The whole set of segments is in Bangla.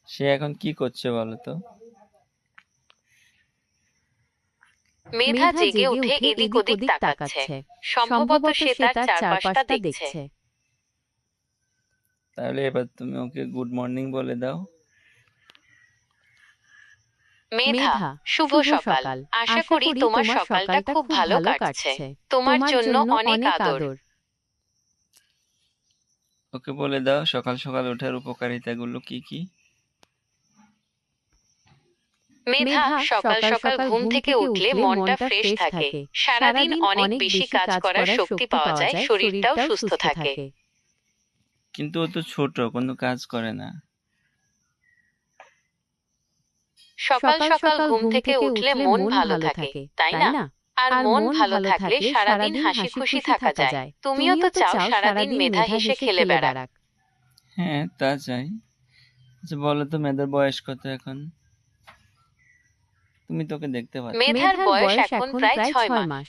সে এখন কি করছে বলো তো? মেধা জেগে উঠে এদিক ওদিক তাকাচ্ছে। সম্ভবত সে তার চারপাশটা দেখছে। তাহলে এবার তুমি ওকে গুড মর্নিং বলে দাও। মেধা, শুভ সকাল। আশা করি তোমার সকালটা খুব ভালো কাটছে। তোমার জন্য অনেক আদর। ওকে বলে দাও সকাল সকাল ওঠার উপকারিতাগুলো কি কি। মেধা, সকাল সকাল ঘুম থেকে উঠলে মনটা ফ্রেশ থাকে। সারাদিন অনেক বেশি কাজ করার শক্তি পাওয়া যায়, শরীরটাও সুস্থ থাকে। কিন্তু ও তো ছোট, কোনো কাজ করে না। সকাল সকাল ঘুম থেকে উঠলে মন ভালো থাকে, তাই না? আর মন ভালো থাকলে সারাদিন হাসি খুশি থাকা যায়। তুমিও তো চাও সারাদিন মেধা হেসে খেলে বেড়াক। হ্যাঁ, তা চাই। আচ্ছা বলো তো, মেয়েদের বয়স কত এখন? তুমি তোকে দেখতে পাচ্ছ? মেধার বয়স এখন প্রায় 6 মাস।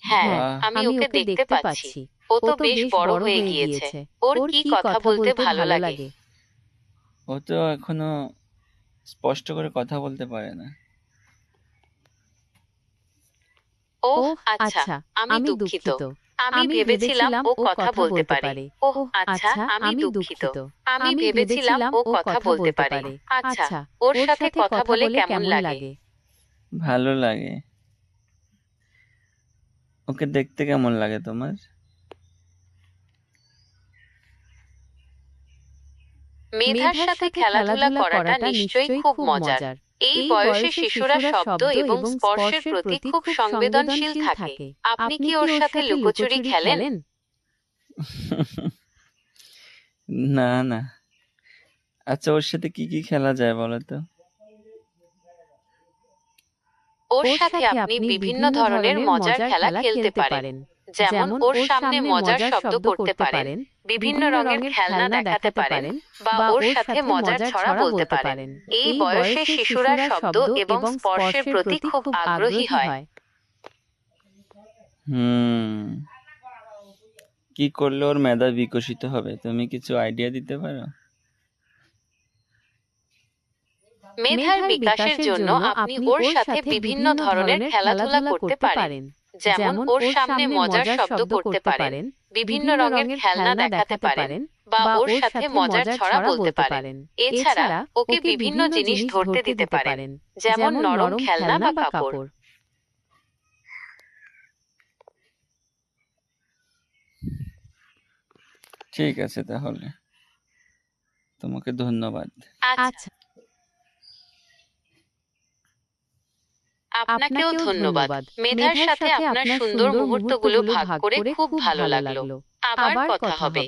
হ্যাঁ, বাহ, আমি ওকে দেখতে পাচ্ছি। ও তো বেশ বড় হয়ে গিয়েছে। ওর কি কথা বলতে ভালো লাগে? ও তো এখনো স্পষ্ট করে কথা বলতে পারে না। ওহ আচ্ছা, আমি দুঃখিত। আমি ভেবেছিলাম ও কথা বলতে পারে। ওহ আচ্ছা, আমি দুঃখিত। আমি ভেবেছিলাম ও কথা বলতে পারে। আচ্ছা, ওর সাথে কথা বলে কেমন লাগে? ভালো লাগে। ওকে দেখতে কেমন লাগে তোমার? মেধার সাথে খেলাধুলা করাটা নিশ্চয়ই খুব মজার। এই বয়সে শিশুরা শব্দ এবং স্পর্শের প্রতি খুব সংবেদনশীল থাকে। আপনি কি ওর সাথে লুকোচুরি খেলেন? না না। আচ্ছা, ওর সাথে কি কি খেলা যায় বলো তো? ওর সাথে আপনি বিভিন্ন ধরনের মজার খেলা খেলতে পারেন। যেমন ওর সামনে মজার শব্দ করতে পারেন, বিভিন্ন রঙের খেলনা দেখাতে পারেন, বা ওর সাথে মজার ছড়া বলতে পারেন। এই বয়সে শিশুরা শব্দ এবং স্পর্শের প্রতি খুব আগ্রহী হয়। হুম, কি করলে ওর মেধা বিকশিত হবে, তুমি কিছু আইডিয়া দিতে পারো? মেধার বিকাশের জন্য আপনি ওর সাথে বিভিন্ন ধরনের খেলাধুলা করতে পারেন। যেমন ওর সামনে মজার শব্দ করতে পারেন, বিভিন্ন রঙের খেলনা দেখাতে পারেন, বা ওর সাথে মজার ছড়া বলতে পারেন। এছাড়া ওকে বিভিন্ন জিনিস ধরতে দিতে পারেন, যেমন নরম খেলনা বা কাপড়। ঠিক আছে, তাহলে তোমাকে ধন্যবাদ। আচ্ছা, আপনাকেও ধন্যবাদ। মেধার সাথে আপনার সুন্দর মুহূর্তগুলো ভাগ করে খুব ভালো লাগলো। আবার কথা হবে।